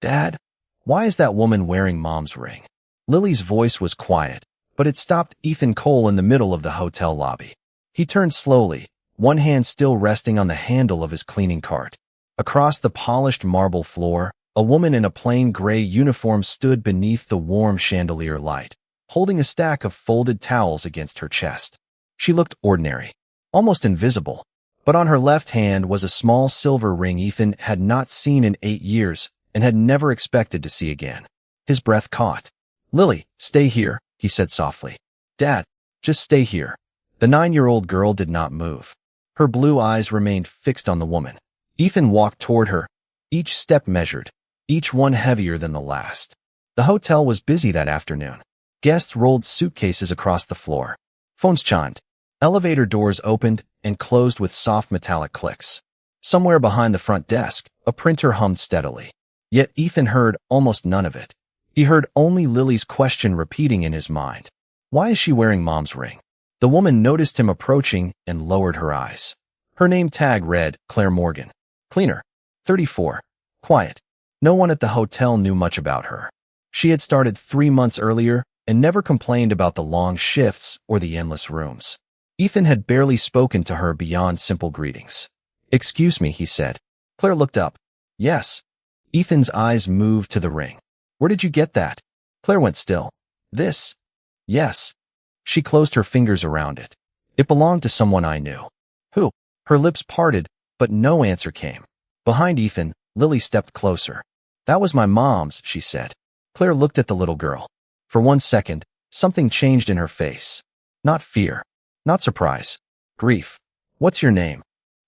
Dad, why is that woman wearing Mom's ring? Lily's voice was quiet, but it stopped Ethan Cole in the middle of the hotel lobby. He turned slowly, one hand still resting on the handle of his cleaning cart. Across the polished marble floor, a woman in a plain gray uniform stood beneath the warm chandelier light, holding a stack of folded towels against her chest. She looked ordinary, almost invisible, but on her left hand was a small silver ring Ethan had not seen in 8 years and had never expected to see again. His breath caught. "Lily, stay here," he said softly. "Dad, just stay here." The 9-year-old girl did not move. Her blue eyes remained fixed on the woman. Ethan walked toward her, each step measured, each one heavier than the last. The hotel was busy that afternoon. Guests rolled suitcases across the floor. Phones chimed. Elevator doors opened and closed with soft metallic clicks. Somewhere behind the front desk, a printer hummed steadily. Yet Ethan heard almost none of it. He heard only Lily's question repeating in his mind. Why is she wearing Mom's ring? The woman noticed him approaching and lowered her eyes. Her name tag read Claire Morgan. Cleaner. 34. Quiet. No one at the hotel knew much about her. She had started 3 months earlier and never complained about the long shifts or the endless rooms. Ethan had barely spoken to her beyond simple greetings. "Excuse me," he said. Claire looked up. "Yes." Ethan's eyes moved to the ring. "Where did you get that?" Claire went still. "This?" "Yes." She closed her fingers around it. "It belonged to someone I knew." "Who?" Her lips parted, but no answer came. Behind Ethan, Lily stepped closer. "That was my mom's," she said. Claire looked at the little girl. For 1 second, something changed in her face. Not fear. Not surprise. Grief. "What's your name?"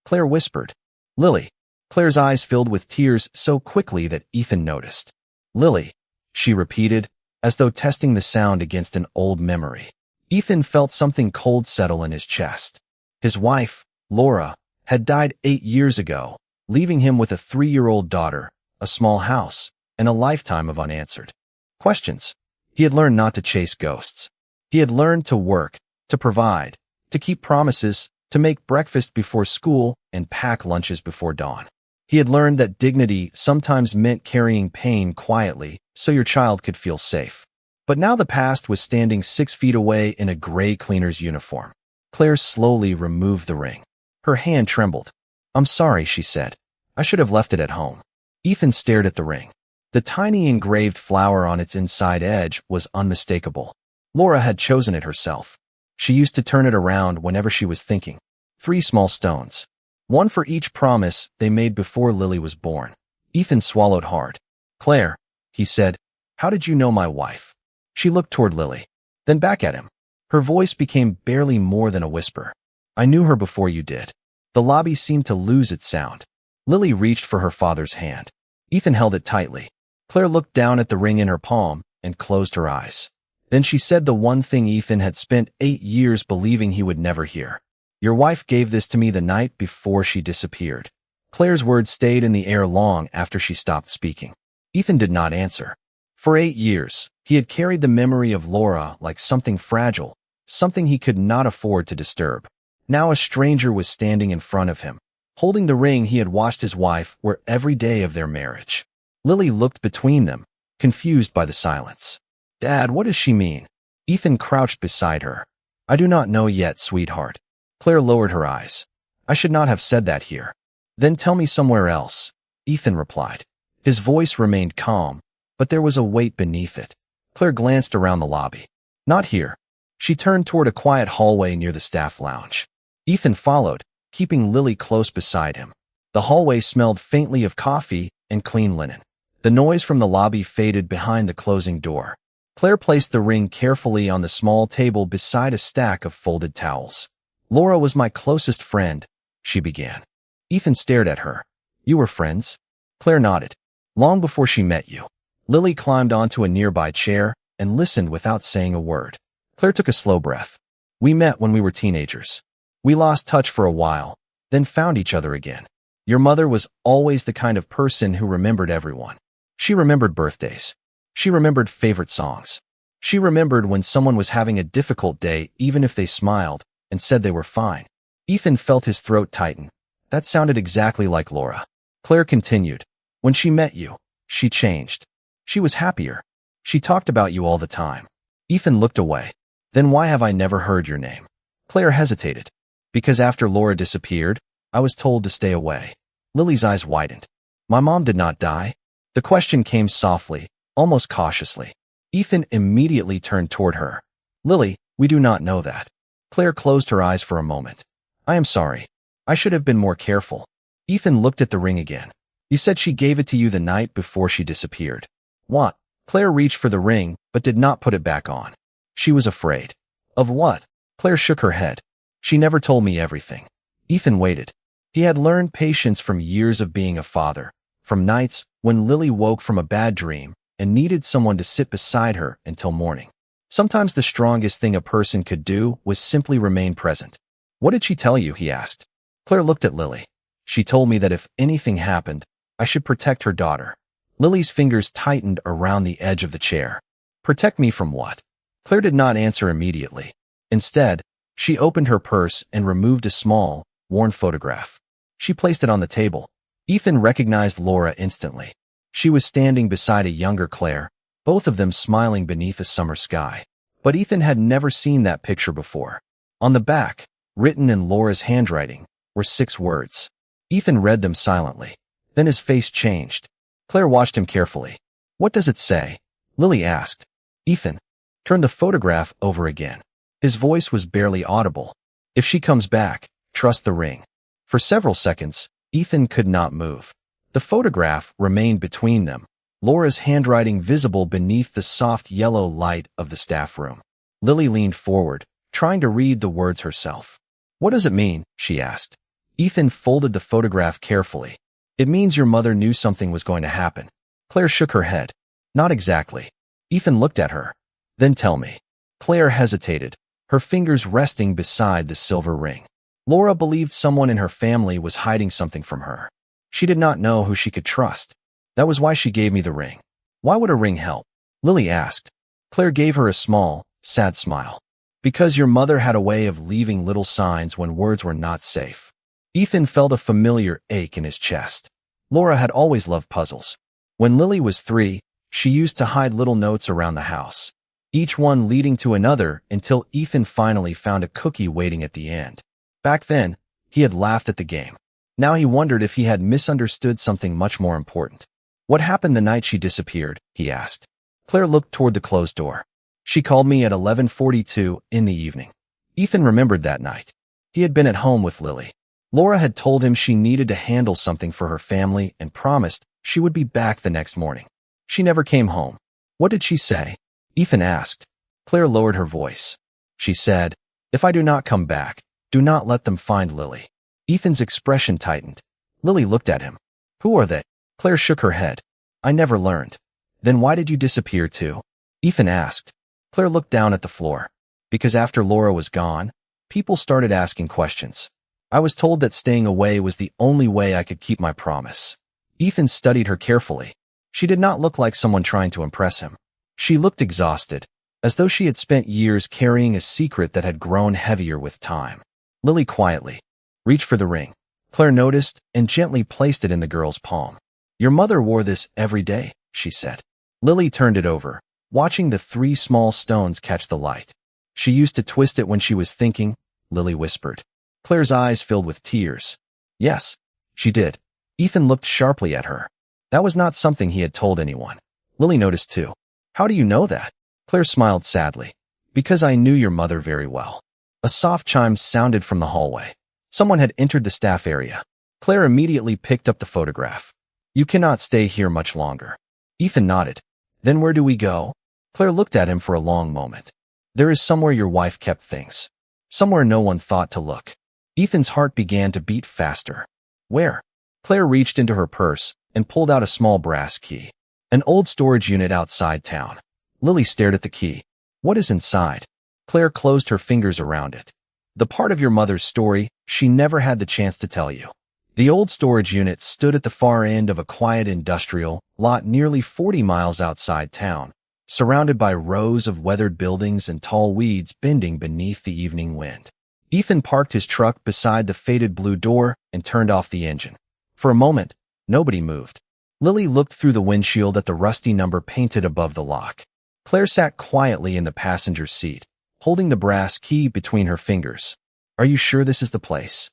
Claire whispered. "Lily." Claire's eyes filled with tears so quickly that Ethan noticed. "Lily," she repeated, as though testing the sound against an old memory. Ethan felt something cold settle in his chest. His wife, Laura, had died 8 years ago, leaving him with a 3-year-old daughter, a small house, and a lifetime of unanswered questions. He had learned not to chase ghosts. He had learned to work, to provide, to keep promises, to make breakfast before school and pack lunches before dawn. He had learned that dignity sometimes meant carrying pain quietly so your child could feel safe. But now the past was standing 6 feet away in a gray cleaner's uniform. Claire slowly removed the ring. Her hand trembled. "I'm sorry," she said. "I should have left it at home." Ethan stared at the ring. The tiny engraved flower on its inside edge was unmistakable. Laura had chosen it herself. She used to turn it around whenever she was thinking. 3 small stones. One for each promise they made before Lily was born. Ethan swallowed hard. "Claire," he said, "how did you know my wife?" She looked toward Lily, then back at him. Her voice became barely more than a whisper. "I knew her before you did." The lobby seemed to lose its sound. Lily reached for her father's hand. Ethan held it tightly. Claire looked down at the ring in her palm and closed her eyes. Then she said the one thing Ethan had spent 8 years believing he would never hear. "Your wife gave this to me the night before she disappeared." Claire's words stayed in the air long after she stopped speaking. Ethan did not answer. For 8 years, he had carried the memory of Laura like something fragile, something he could not afford to disturb. Now a stranger was standing in front of him, holding the ring he had watched his wife wear every day of their marriage. Lily looked between them, confused by the silence. "Dad, what does she mean?" Ethan crouched beside her. "I do not know yet, sweetheart." Claire lowered her eyes. "I should not have said that here." "Then tell me somewhere else," Ethan replied. His voice remained calm, but there was a weight beneath it. Claire glanced around the lobby. "Not here." She turned toward a quiet hallway near the staff lounge. Ethan followed, keeping Lily close beside him. The hallway smelled faintly of coffee and clean linen. The noise from the lobby faded behind the closing door. Claire placed the ring carefully on the small table beside a stack of folded towels. "Laura was my closest friend," she began. Ethan stared at her. "You were friends?" Claire nodded. "Long before she met you." Lily climbed onto a nearby chair and listened without saying a word. Claire took a slow breath. "We met when we were teenagers. We lost touch for a while, then found each other again. Your mother was always the kind of person who remembered everyone. She remembered birthdays. She remembered favorite songs. She remembered when someone was having a difficult day even if they smiled and said they were fine." Ethan felt his throat tighten. That sounded exactly like Laura. Claire continued. "When she met you, She changed. She was happier. She talked about you all the time. Ethan looked away. Then why have I never heard your name? Claire hesitated. Because after Laura disappeared, I was told to stay away. Lily's eyes widened. My mom did not die? The question came softly, almost cautiously. Ethan immediately turned toward her. Lily, we do not know that. Claire closed her eyes for a moment. I am sorry. I should have been more careful. Ethan looked at the ring again. You said she gave it to you the night before she disappeared. What? Claire reached for the ring, but did not put it back on. She was afraid. Of what? Claire shook her head. She never told me everything. Ethan waited. He had learned patience from years of being a father, from nights when Lily woke from a bad dream and needed someone to sit beside her until morning. Sometimes the strongest thing a person could do was simply remain present. What did she tell you? He asked. Claire looked at Lily. She told me that if anything happened, I should protect her daughter. Lily's fingers tightened around the edge of the chair. Protect me from what? Claire did not answer immediately. Instead, she opened her purse and removed a small, worn photograph. She placed it on the table. Ethan recognized Laura instantly. She was standing beside a younger Claire, both of them smiling beneath a summer sky. But Ethan had never seen that picture before. On the back, written in Laura's handwriting, were 6 words. Ethan read them silently. Then his face changed. Claire watched him carefully. What does it say? Lily asked. Ethan turned the photograph over again. His voice was barely audible. If she comes back, trust the ring. For several seconds, Ethan could not move. The photograph remained between them, Laura's handwriting visible beneath the soft yellow light of the staff room. Lily leaned forward, trying to read the words herself. What does it mean? She asked. Ethan folded the photograph carefully. It means your mother knew something was going to happen. Claire shook her head. Not exactly. Ethan looked at her. Then tell me. Claire hesitated, her fingers resting beside the silver ring. Laura believed someone in her family was hiding something from her. She did not know who she could trust. That was why she gave me the ring. Why would a ring help? Lily asked. Claire gave her a small, sad smile. Because your mother had a way of leaving little signs when words were not safe. Ethan felt a familiar ache in his chest. Laura had always loved puzzles. When Lily was 3, she used to hide little notes around the house, each one leading to another until Ethan finally found a cookie waiting at the end. Back then, he had laughed at the game. Now he wondered if he had misunderstood something much more important. What happened the night she disappeared? He asked. Claire looked toward the closed door. She called me at 11:42 in the evening. Ethan remembered that night. He had been at home with Lily. Laura had told him she needed to handle something for her family and promised she would be back the next morning. She never came home. What did she say? Ethan asked. Claire lowered her voice. She said, if I do not come back, do not let them find Lily. Ethan's expression tightened. Lily looked at him. Who are they? Claire shook her head. I never learned. Then why did you disappear too? Ethan asked. Claire looked down at the floor. Because after Laura was gone, people started asking questions. I was told that staying away was the only way I could keep my promise. Ethan studied her carefully. She did not look like someone trying to impress him. She looked exhausted, as though she had spent years carrying a secret that had grown heavier with time. Lily quietly reached for the ring. Claire noticed and gently placed it in the girl's palm. Your mother wore this every day, she said. Lily turned it over, watching the 3 small stones catch the light. She used to twist it when she was thinking, Lily whispered. Claire's eyes filled with tears. Yes, she did. Ethan looked sharply at her. That was not something he had told anyone. Lily noticed too. How do you know that? Claire smiled sadly. Because I knew your mother very well. A soft chime sounded from the hallway. Someone had entered the staff area. Claire immediately picked up the photograph. You cannot stay here much longer. Ethan nodded. Then where do we go? Claire looked at him for a long moment. There is somewhere your wife kept things. Somewhere no one thought to look. Ethan's heart began to beat faster. Where? Claire reached into her purse and pulled out a small brass key. An old storage unit outside town. Lily stared at the key. What is inside? Claire closed her fingers around it. The part of your mother's story she never had the chance to tell you. The old storage unit stood at the far end of a quiet industrial lot nearly 40 miles outside town, surrounded by rows of weathered buildings and tall weeds bending beneath the evening wind. Ethan parked his truck beside the faded blue door and turned off the engine. For a moment, nobody moved. Lily looked through the windshield at the rusty number painted above the lock. Claire sat quietly in the passenger seat, holding the brass key between her fingers. Are you sure this is the place?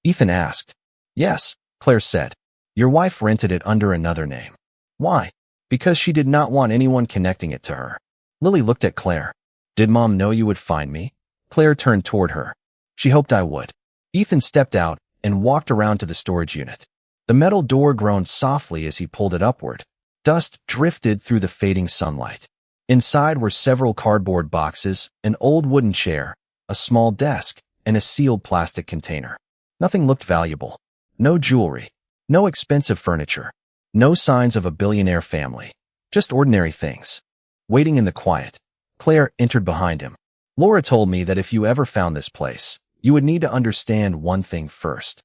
Ethan asked. Yes, Claire said. Your wife rented it under another name. Why? Because she did not want anyone connecting it to her. Lily looked at Claire. Did Mom know you would find me? Claire turned toward her. She hoped I would. Ethan stepped out and walked around to the storage unit. The metal door groaned softly as he pulled it upward. Dust drifted through the fading sunlight. Inside were several cardboard boxes, an old wooden chair, a small desk, and a sealed plastic container. Nothing looked valuable. No jewelry. No expensive furniture. No signs of a billionaire family. Just ordinary things. Waiting in the quiet, Claire entered behind him. Laura told me that if you ever found this place, you would need to understand one thing first.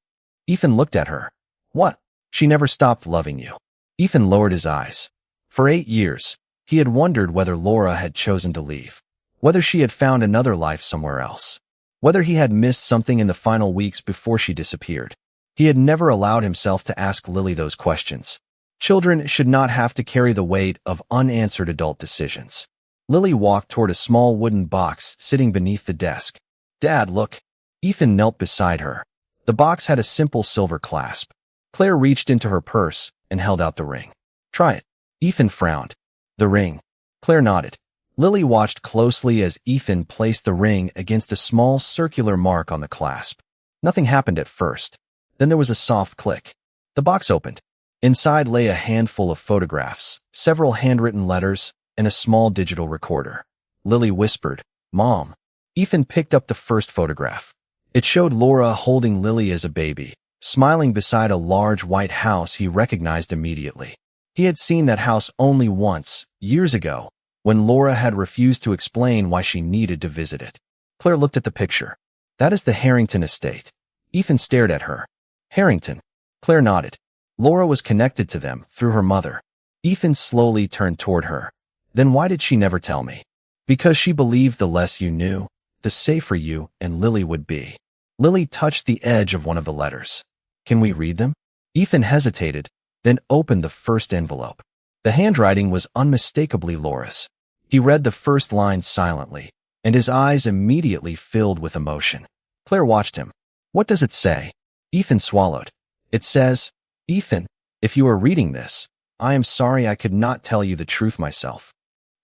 Ethan looked at her. What? She never stopped loving you. Ethan lowered his eyes. For 8 years, he had wondered whether Laura had chosen to leave, whether she had found another life somewhere else, whether he had missed something in the final weeks before she disappeared. He had never allowed himself to ask Lily those questions. Children should not have to carry the weight of unanswered adult decisions. Lily walked toward a small wooden box sitting beneath the desk. Dad, look. Ethan knelt beside her. The box had a simple silver clasp. Claire reached into her purse and held out the ring. Try it. Ethan frowned. The ring. Claire nodded. Lily watched closely as Ethan placed the ring against a small circular mark on the clasp. Nothing happened at first. Then there was a soft click. The box opened. Inside lay a handful of photographs, several handwritten letters, and a small digital recorder. Lily whispered, Mom. Ethan picked up the first photograph. It showed Laura holding Lily as a baby, smiling beside a large white house he recognized immediately. He had seen that house only once, years ago, when Laura had refused to explain why she needed to visit it. Claire looked at the picture. That is the Harrington estate. Ethan stared at her. Harrington. Claire nodded. Laura was connected to them through her mother. Ethan slowly turned toward her. Then why did she never tell me? Because she believed the less you knew, the safer you and Lily would be. Lily touched the edge of one of the letters. Can we read them? Ethan hesitated, then opened the first envelope. The handwriting was unmistakably Laura's. He read the first line silently, and his eyes immediately filled with emotion. Claire watched him. What does it say? Ethan swallowed. It says, Ethan, if you are reading this, I am sorry I could not tell you the truth myself.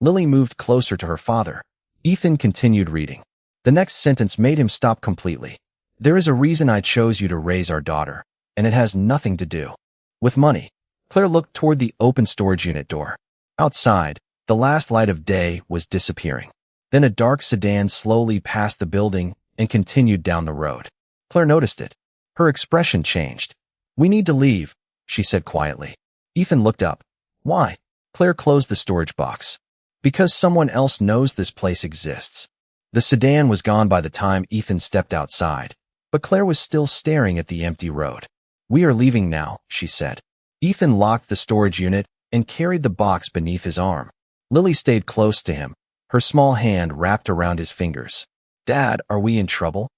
Lily moved closer to her father. Ethan continued reading. The next sentence made him stop completely. There is a reason I chose you to raise our daughter, and it has nothing to do with money. Claire looked toward the open storage unit door. Outside, the last light of day was disappearing. Then a dark sedan slowly passed the building and continued down the road. Claire noticed it. Her expression changed. We need to leave, she said quietly. Ethan looked up. Why? Claire closed the storage box. Because someone else knows this place exists. The sedan was gone by the time Ethan stepped outside, but Claire was still staring at the empty road. We are leaving now, she said. Ethan locked the storage unit and carried the box beneath his arm. Lily stayed close to him, her small hand wrapped around his fingers. Dad, are we in trouble?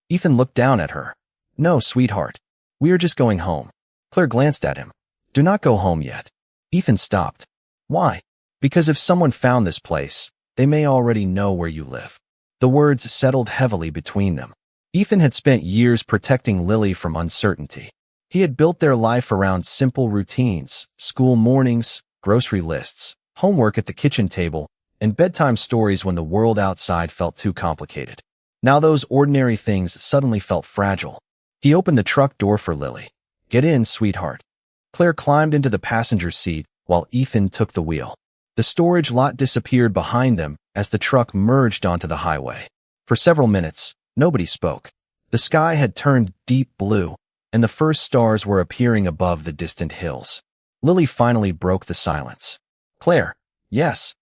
Ethan looked down at her. No, sweetheart. We are just going home. Claire glanced at him. Do not go home yet. Ethan stopped. Why? Because if someone found this place, they may already know where you live. The words settled heavily between them. Ethan had spent years protecting Lily from uncertainty. He had built their life around simple routines, school mornings, grocery lists, homework at the kitchen table, and bedtime stories when the world outside felt too complicated. Now those ordinary things suddenly felt fragile. He opened the truck door for Lily. Get in, sweetheart. Claire climbed into the passenger seat while Ethan took the wheel. The storage lot disappeared behind them as the truck merged onto the highway. For several minutes, nobody spoke. The sky had turned deep blue, and the first stars were appearing above the distant hills. Lily finally broke the silence. Claire, yes.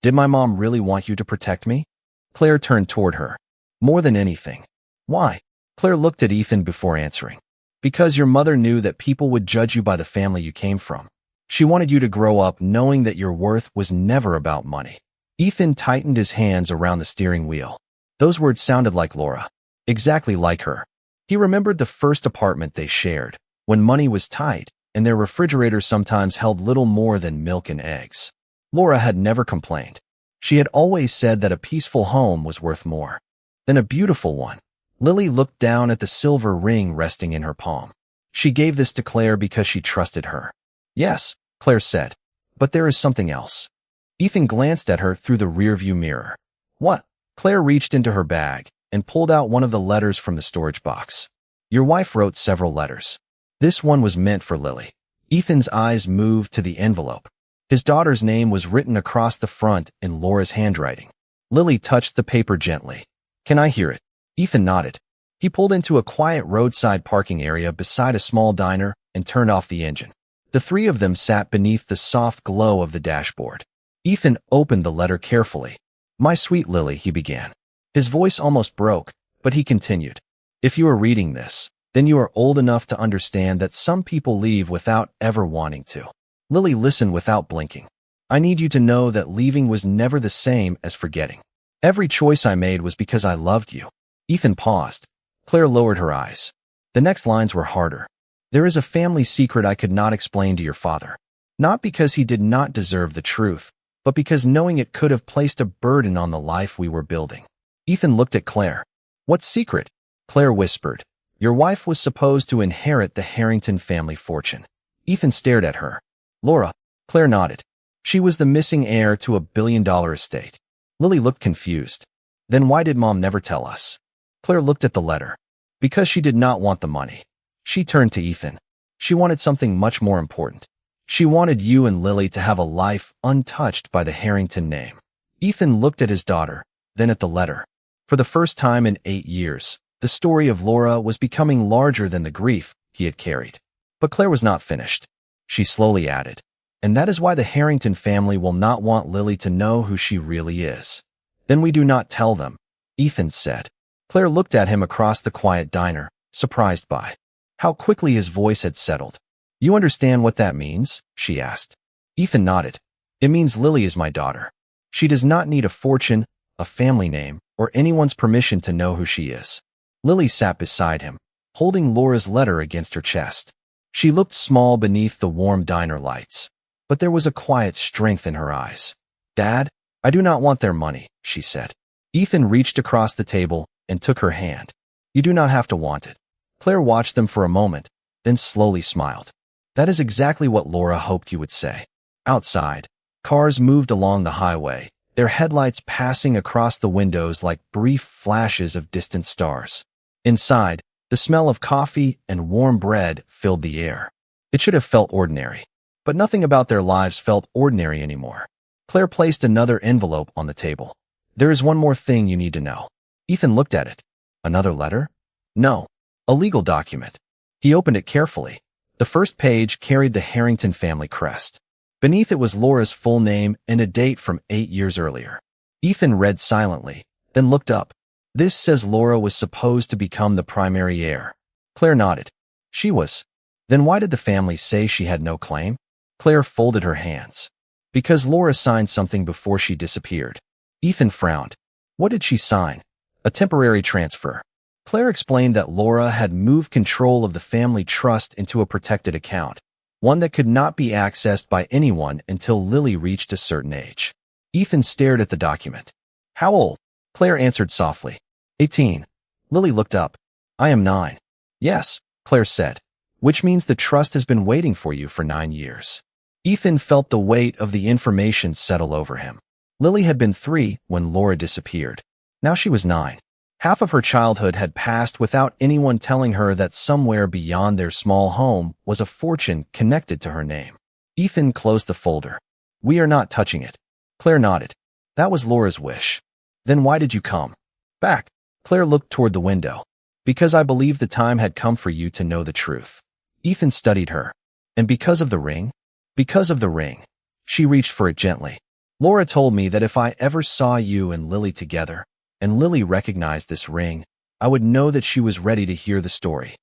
Did my mom really want you to protect me? Claire turned toward her. More than anything. Why? Claire looked at Ethan before answering. Because your mother knew that people would judge you by the family you came from. She wanted you to grow up knowing that your worth was never about money. Ethan tightened his hands around the steering wheel. Those words sounded like Laura. Exactly like her. He remembered the first apartment they shared, when money was tight and their refrigerators sometimes held little more than milk and eggs. Laura had never complained. She had always said that a peaceful home was worth more than a beautiful one. Lily looked down at the silver ring resting in her palm. She gave this to Claire because she trusted her. Yes, Claire said, but there is something else. Ethan glanced at her through the rearview mirror. What? Claire reached into her bag and pulled out one of the letters from the storage box. Your wife wrote several letters. This one was meant for Lily. Ethan's eyes moved to the envelope. His daughter's name was written across the front in Laura's handwriting. Lily touched the paper gently. Can I hear it? Ethan nodded. He pulled into a quiet roadside parking area beside a small diner and turned off the engine. The three of them sat beneath the soft glow of the dashboard. Ethan opened the letter carefully. My sweet Lily, he began. His voice almost broke, but he continued. If you are reading this, then you are old enough to understand that some people leave without ever wanting to. Lily listened without blinking. I need you to know that leaving was never the same as forgetting. Every choice I made was because I loved you. Ethan paused. Claire lowered her eyes. The next lines were harder. There is a family secret I could not explain to your father. Not because he did not deserve the truth, but because knowing it could have placed a burden on the life we were building. Ethan looked at Claire. What secret? Claire whispered. Your wife was supposed to inherit the Harrington family fortune. Ethan stared at her. Laura. Claire nodded. She was the missing heir to a billion-dollar estate. Lily looked confused. Then why did Mom never tell us? Claire looked at the letter. Because she did not want the money. She turned to Ethan. She wanted something much more important. She wanted you and Lily to have a life untouched by the Harrington name. Ethan looked at his daughter, then at the letter. For the first time in 8 years, the story of Laura was becoming larger than the grief he had carried. But Claire was not finished. She slowly added, and that is why the Harrington family will not want Lily to know who she really is. Then we do not tell them, Ethan said. Claire looked at him across the quiet diner, surprised by how quickly his voice had settled. You understand what that means? She asked. Ethan nodded. It means Lily is my daughter. She does not need a fortune, a family name, or anyone's permission to know who she is. Lily sat beside him, holding Laura's letter against her chest. She looked small beneath the warm diner lights, but there was a quiet strength in her eyes. Dad, I do not want their money, she said. Ethan reached across the table and took her hand. You do not have to want it. Claire watched them for a moment, then slowly smiled. That is exactly what Laura hoped you would say. Outside, cars moved along the highway, their headlights passing across the windows like brief flashes of distant stars. Inside, the smell of coffee and warm bread filled the air. It should have felt ordinary, but nothing about their lives felt ordinary anymore. Claire placed another envelope on the table. There is one more thing you need to know. Ethan looked at it. Another letter? No. A legal document. He opened it carefully. The first page carried the Harrington family crest. Beneath it was Laura's full name and a date from 8 years earlier. Ethan read silently, then looked up. This says Laura was supposed to become the primary heir. Claire nodded. She was. Then why did the family say she had no claim? Claire folded her hands. Because Laura signed something before she disappeared. Ethan frowned. What did she sign? A temporary transfer. Claire explained that Laura had moved control of the family trust into a protected account, one that could not be accessed by anyone until Lily reached a certain age. Ethan stared at the document. How old? Claire answered softly. 18. Lily looked up. I am 9. Yes, Claire said, which means the trust has been waiting for you for 9 years. Ethan felt the weight of the information settle over him. Lily had been 3 when Laura disappeared. Now she was 9. Half of her childhood had passed without anyone telling her that somewhere beyond their small home was a fortune connected to her name. Ethan closed the folder. We are not touching it. Claire nodded. That was Laura's wish. Then why did you come back? Claire looked toward the window. Because I believed the time had come for you to know the truth. Ethan studied her. And because of the ring? Because of the ring. She reached for it gently. Laura told me that if I ever saw you and Lily together, and Lily recognized this ring, I would know that she was ready to hear the story.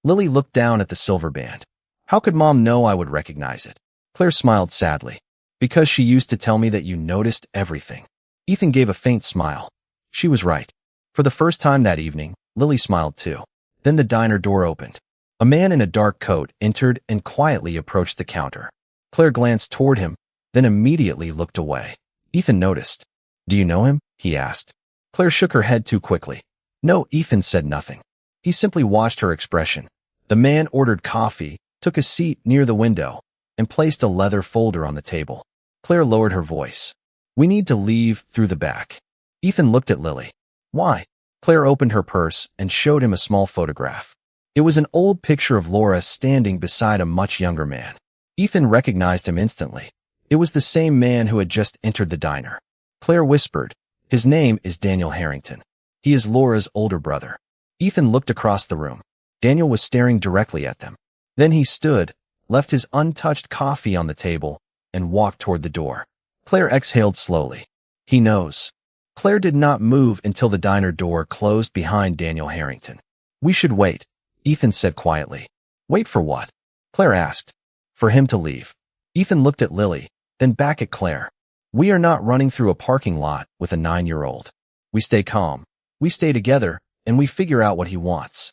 Lily looked down at the silver band. How could Mom know I would recognize it? Claire smiled sadly. Because she used to tell me that you noticed everything. Ethan gave a faint smile. She was right. For the first time that evening, Lily smiled too. Then the diner door opened. A man in a dark coat entered and quietly approached the counter. Claire glanced toward him, then immediately looked away. Ethan noticed. "Do you know him?" he asked. Claire shook her head too quickly. No, Ethan said nothing. He simply watched her expression. The man ordered coffee, took a seat near the window, and placed a leather folder on the table. Claire lowered her voice. "We need to leave through the back." Ethan looked at Lily. "Why?" Claire opened her purse and showed him a small photograph. It was an old picture of Laura standing beside a much younger man. Ethan recognized him instantly. It was the same man who had just entered the diner. Claire whispered, "His name is Daniel Harrington. He is Laura's older brother." Ethan looked across the room. Daniel was staring directly at them. Then he stood, left his untouched coffee on the table, and walked toward the door. Claire exhaled slowly. He knows. Claire did not move until the diner door closed behind Daniel Harrington. "We should wait," Ethan said quietly. "Wait for what?" Claire asked. "For him to leave." Ethan looked at Lily, then back at Claire. "We are not running through a parking lot with a 9-year-old. We stay calm. We stay together, and we figure out what he wants."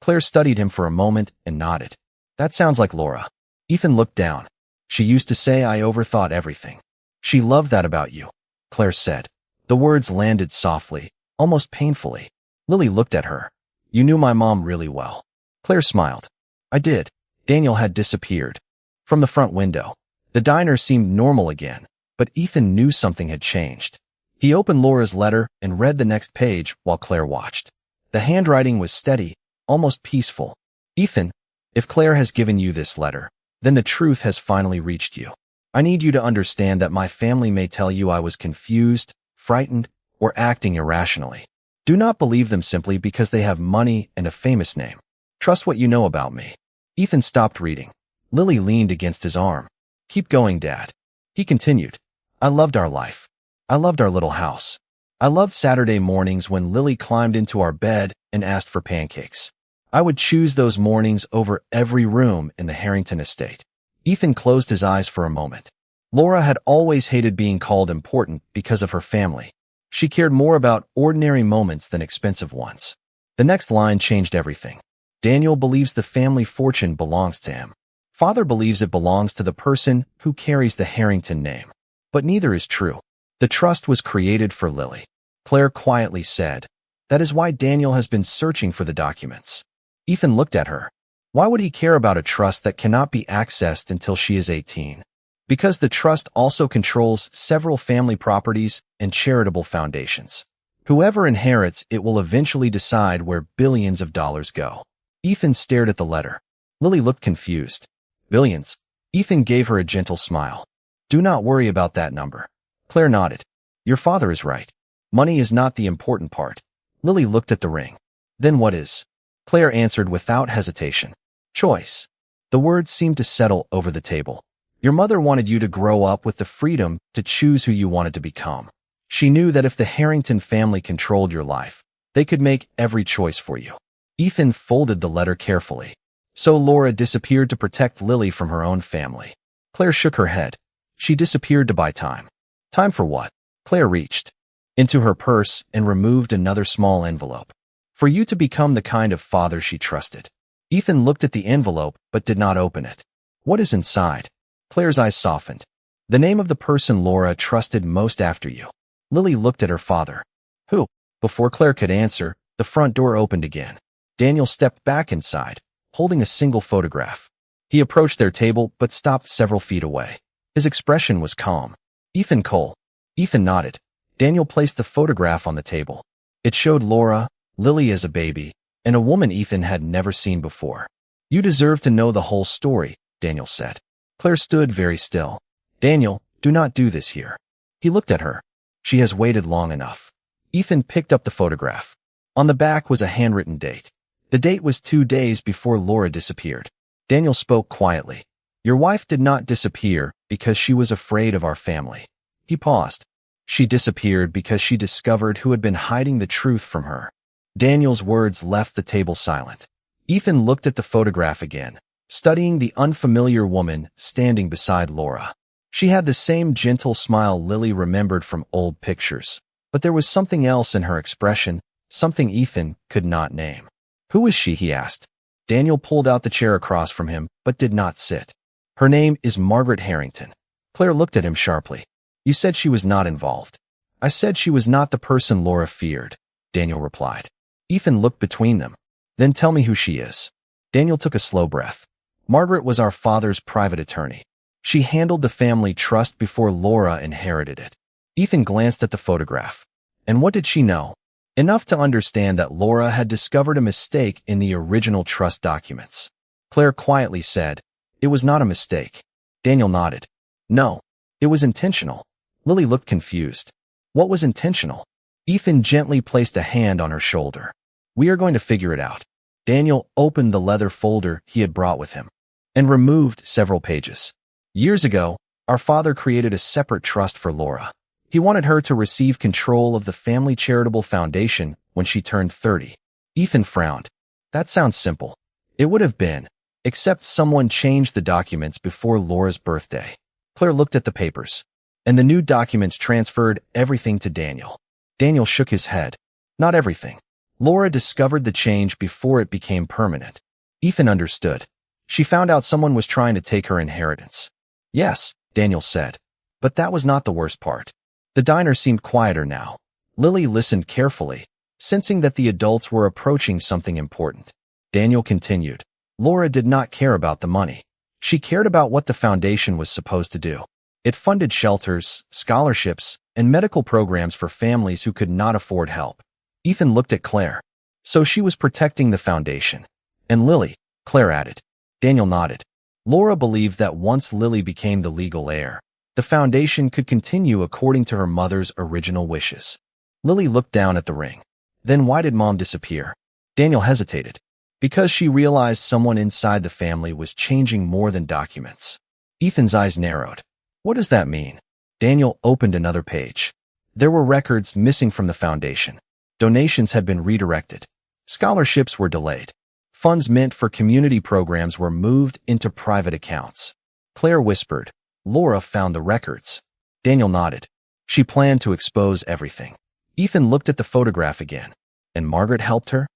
Claire studied him for a moment and nodded. "That sounds like Laura." Ethan looked down. "She used to say I overthought everything." "She loved that about you," Claire said. The words landed softly, almost painfully. Lily looked at her. "You knew my mom really well." Claire smiled. "I did." Daniel had disappeared. From the front window, the diner seemed normal again, but Ethan knew something had changed. He opened Laura's letter and read the next page while Claire watched. The handwriting was steady, almost peaceful. "Ethan, if Claire has given you this letter, then the truth has finally reached you. I need you to understand that my family may tell you I was confused, frightened, or acting irrationally. Do not believe them simply because they have money and a famous name. Trust what you know about me." Ethan stopped reading. Lily leaned against his arm. "Keep going, Dad." He continued. "I loved our life. I loved our little house. I loved Saturday mornings when Lily climbed into our bed and asked for pancakes. I would choose those mornings over every room in the Harrington estate." Ethan closed his eyes for a moment. Laura had always hated being called important because of her family. She cared more about ordinary moments than expensive ones. The next line changed everything. "Daniel believes the family fortune belongs to him. Father believes it belongs to the person who carries the Harrington name. But neither is true. The trust was created for Lily." Claire quietly said, "That is why Daniel has been searching for the documents." Ethan looked at her. Why would he care about a trust that cannot be accessed until she is 18? Because the trust also controls several family properties and charitable foundations. Whoever inherits it will eventually decide where billions of dollars go. Ethan stared at the letter. Lily looked confused. "Billions?" Ethan gave her a gentle smile. "Do not worry about that number." Claire nodded. "Your father is right. Money is not the important part." Lily looked at the ring. "Then what is?" Claire answered without hesitation. "Choice." The words seemed to settle over the table. Your mother wanted you to grow up with the freedom to choose who you wanted to become. She knew that if the Harrington family controlled your life, they could make every choice for you. Ethan folded the letter carefully. So Laura disappeared to protect Lily from her own family. Claire shook her head. She disappeared to buy time. Time for what? Claire reached into her purse and removed another small envelope. For you to become the kind of father she trusted. Ethan looked at the envelope but did not open it. What is inside? Claire's eyes softened. The name of the person Laura trusted most after you. Lily looked at her father. Who? Before Claire could answer, the front door opened again. Daniel stepped back inside, holding a single photograph. He approached their table but stopped several feet away. His expression was calm. Ethan Cole. Ethan nodded. Daniel placed the photograph on the table. It showed Laura, Lily as a baby, and a woman Ethan had never seen before. You deserve to know the whole story, Daniel said. Claire stood very still. Daniel, do not do this here. He looked at her. She has waited long enough. Ethan picked up the photograph. On the back was a handwritten date. The date was 2 days before Laura disappeared. Daniel spoke quietly. Your wife did not disappear because she was afraid of our family. He paused. She disappeared because she discovered who had been hiding the truth from her. Daniel's words left the table silent. Ethan looked at the photograph again, studying the unfamiliar woman standing beside Laura. She had the same gentle smile Lily remembered from old pictures, but there was something else in her expression, something Ethan could not name. Who is she? He asked. Daniel pulled out the chair across from him, but did not sit. Her name is Margaret Harrington. Claire looked at him sharply. You said she was not involved. I said she was not the person Laura feared, Daniel replied. Ethan looked between them. Then tell me who she is. Daniel took a slow breath. Margaret was our father's private attorney. She handled the family trust before Laura inherited it. Ethan glanced at the photograph. And what did she know? Enough to understand that Laura had discovered a mistake in the original trust documents. Claire quietly said, "It was not a mistake." Daniel nodded. "No, it was intentional." Lily looked confused. What was intentional? Ethan gently placed a hand on her shoulder. "We are going to figure it out." Daniel opened the leather folder he had brought with him and removed several pages. Years ago, our father created a separate trust for Laura. He wanted her to receive control of the family charitable foundation when she turned 30. Ethan frowned. That sounds simple. It would have been, except someone changed the documents before Laura's birthday. Claire looked at the papers, and the new documents transferred everything to Daniel. Daniel shook his head. Not everything. Laura discovered the change before it became permanent. Ethan understood. She found out someone was trying to take her inheritance. Yes, Daniel said. But that was not the worst part. The diner seemed quieter now. Lily listened carefully, sensing that the adults were approaching something important. Daniel continued. Laura did not care about the money. She cared about what the foundation was supposed to do. It funded shelters, scholarships, and medical programs for families who could not afford help. Ethan looked at Claire. So she was protecting the foundation. And Lily, Claire added. Daniel nodded. Laura believed that once Lily became the legal heir, the foundation could continue according to her mother's original wishes. Lily looked down at the ring. Then why did Mom disappear? Daniel hesitated. Because she realized someone inside the family was changing more than documents. Ethan's eyes narrowed. What does that mean? Daniel opened another page. There were records missing from the foundation. Donations had been redirected. Scholarships were delayed. Funds meant for community programs were moved into private accounts. Claire whispered. Laura found the records. Daniel nodded. She planned to expose everything. Ethan looked at the photograph again. And Margaret helped her?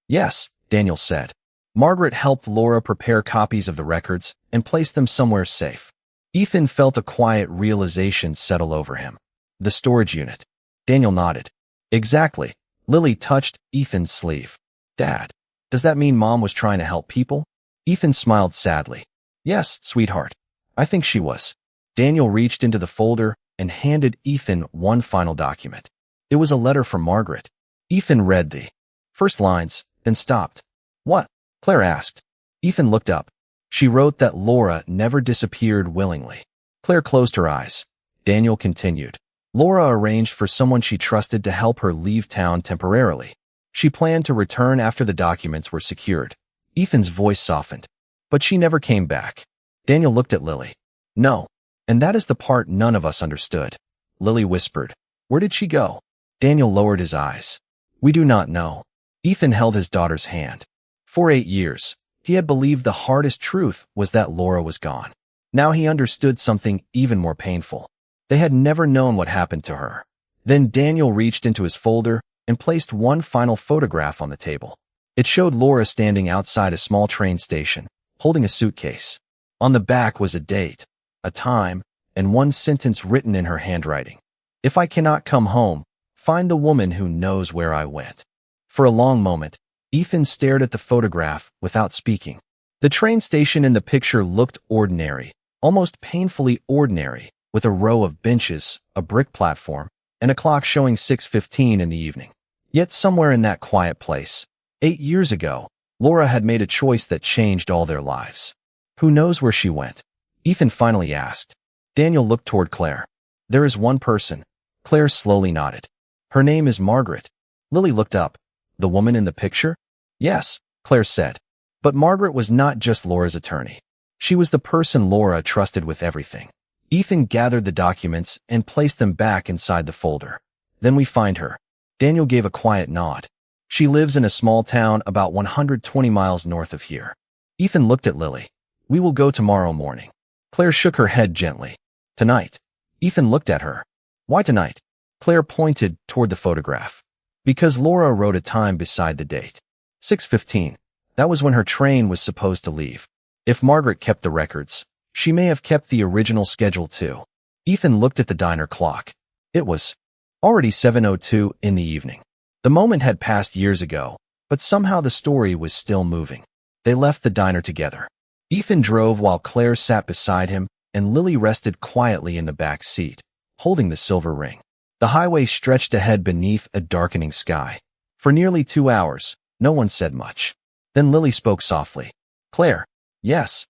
Yes, Daniel said. Margaret helped Laura prepare copies of the records and place them somewhere safe. Ethan felt a quiet realization settle over him. The storage unit. Daniel nodded. Exactly. Lily touched Ethan's sleeve. Dad, does that mean Mom was trying to help people? Ethan smiled sadly. Yes, sweetheart. I think she was. Daniel reached into the folder and handed Ethan one final document. It was a letter from Margaret. Ethan read the first lines, then stopped. What? Claire asked. Ethan looked up. She wrote that Laura never disappeared willingly. Claire closed her eyes. Daniel continued. Laura arranged for someone she trusted to help her leave town temporarily. She planned to return after the documents were secured. Ethan's voice softened. But she never came back. Daniel looked at Lily. No. And that is the part none of us understood. Lily whispered. Where did she go? Daniel lowered his eyes. We do not know. Ethan held his daughter's hand. For 8 years, he had believed the hardest truth was that Laura was gone. Now he understood something even more painful. They had never known what happened to her. Then Daniel reached into his folder and placed one final photograph on the table. It showed Laura standing outside a small train station, holding a suitcase. On the back was a date, a time, and one sentence written in her handwriting. If I cannot come home, find the woman who knows where I went. For a long moment, Ethan stared at the photograph without speaking. The train station in the picture looked ordinary, almost painfully ordinary, with a row of benches, a brick platform, and a clock showing 6:15 in the evening. Yet somewhere in that quiet place, 8 years ago, Laura had made a choice that changed all their lives. Who knows where she went? Ethan finally asked. Daniel looked toward Claire. There is one person. Claire slowly nodded. Her name is Margaret. Lily looked up. The woman in the picture? Yes, Claire said. But Margaret was not just Laura's attorney. She was the person Laura trusted with everything. Ethan gathered the documents and placed them back inside the folder. Then we find her. Daniel gave a quiet nod. She lives in a small town about 120 miles north of here. Ethan looked at Lily. We will go tomorrow morning. Claire shook her head gently. Tonight. Ethan looked at her. Why tonight? Claire pointed toward the photograph. Because Laura wrote a time beside the date. 6:15. That was when her train was supposed to leave. If Margaret kept the records, she may have kept the original schedule too. Ethan looked at the diner clock. It was already 7:02 in the evening. The moment had passed years ago, but somehow the story was still moving. They left the diner together. Ethan drove while Claire sat beside him, and Lily rested quietly in the back seat, holding the silver ring. The highway stretched ahead beneath a darkening sky. For nearly 2 hours, no one said much. Then Lily spoke softly. Claire, yes.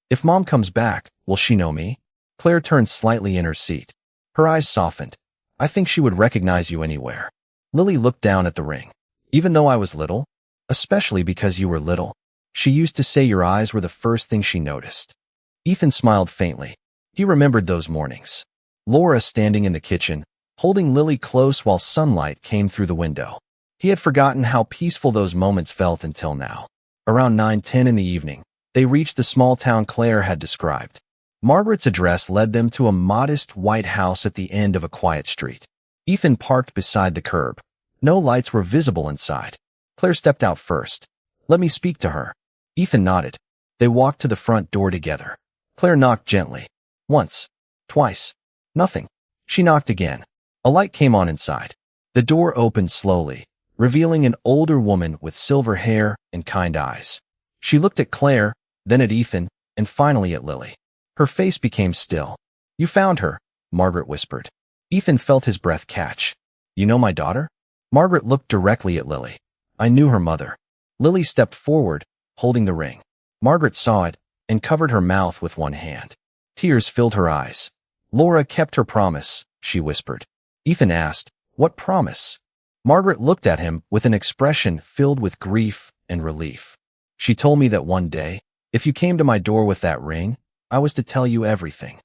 If Mom comes back, will she know me? Claire turned slightly in her seat. Her eyes softened. I think she would recognize you anywhere. Lily looked down at the ring. Even though I was little, especially because you were little, she used to say your eyes were the first thing she noticed. Ethan smiled faintly. He remembered those mornings. Laura standing in the kitchen, holding Lily close while sunlight came through the window. He had forgotten how peaceful those moments felt until now. Around 9:10 in the evening, they reached the small town Claire had described. Margaret's address led them to a modest white house at the end of a quiet street. Ethan parked beside the curb. No lights were visible inside. Claire stepped out first. Let me speak to her. Ethan nodded. They walked to the front door together. Claire knocked gently. Once. Twice. Nothing. She knocked again. A light came on inside. The door opened slowly, revealing an older woman with silver hair and kind eyes. She looked at Claire, then at Ethan, and finally at Lily. Her face became still. You found her, Margaret whispered. Ethan felt his breath catch. You know my daughter? Margaret looked directly at Lily. I knew her mother. Lily stepped forward, holding the ring. Margaret saw it and covered her mouth with one hand. Tears filled her eyes. Laura kept her promise, she whispered. Ethan asked, what promise? Margaret looked at him with an expression filled with grief and relief. She told me that one day, if you came to my door with that ring, I was to tell you everything.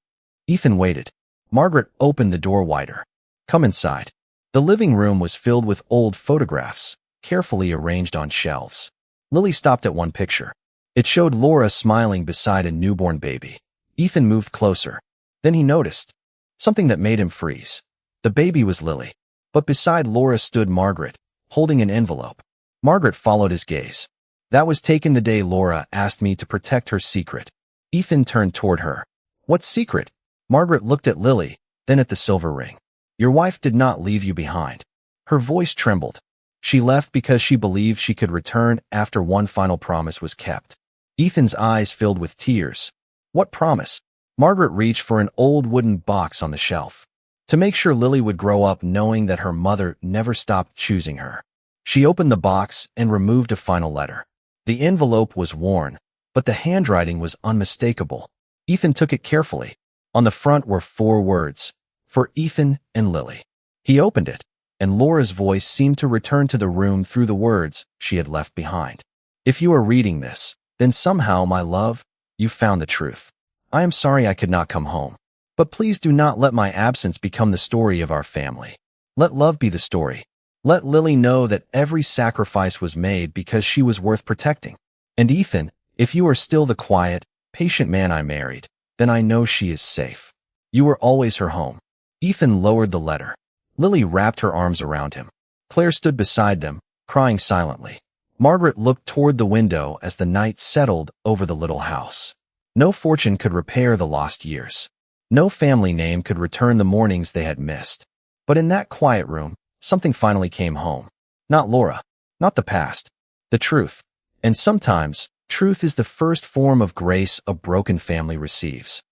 Ethan waited. Margaret opened the door wider. Come inside. The living room was filled with old photographs, carefully arranged on shelves. Lily stopped at one picture. It showed Laura smiling beside a newborn baby. Ethan moved closer. Then he noticed something that made him freeze. The baby was Lily, but beside Laura stood Margaret, holding an envelope. Margaret followed his gaze. That was taken the day Laura asked me to protect her secret. Ethan turned toward her. What secret? Margaret looked at Lily, then at the silver ring. Your wife did not leave you behind. Her voice trembled. She left because she believed she could return after one final promise was kept. Ethan's eyes filled with tears. What promise? Margaret reached for an old wooden box on the shelf. To make sure Lily would grow up knowing that her mother never stopped choosing her. She opened the box and removed a final letter. The envelope was worn, but the handwriting was unmistakable. Ethan took it carefully. On the front were 4 words, for Ethan and Lily. He opened it, and Laura's voice seemed to return to the room through the words she had left behind. If you are reading this, then somehow, my love, you found the truth. I am sorry I could not come home. But please do not let my absence become the story of our family. Let love be the story. Let Lily know that every sacrifice was made because she was worth protecting. And Ethan, if you are still the quiet, patient man I married, then I know she is safe. You were always her home. Ethan lowered the letter. Lily wrapped her arms around him. Claire stood beside them, crying silently. Margaret looked toward the window as the night settled over the little house. No fortune could repair the lost years. No family name could return the mornings they had missed. But in that quiet room, something finally came home. Not Laura, not the past, the truth. And sometimes, truth is the first form of grace a broken family receives.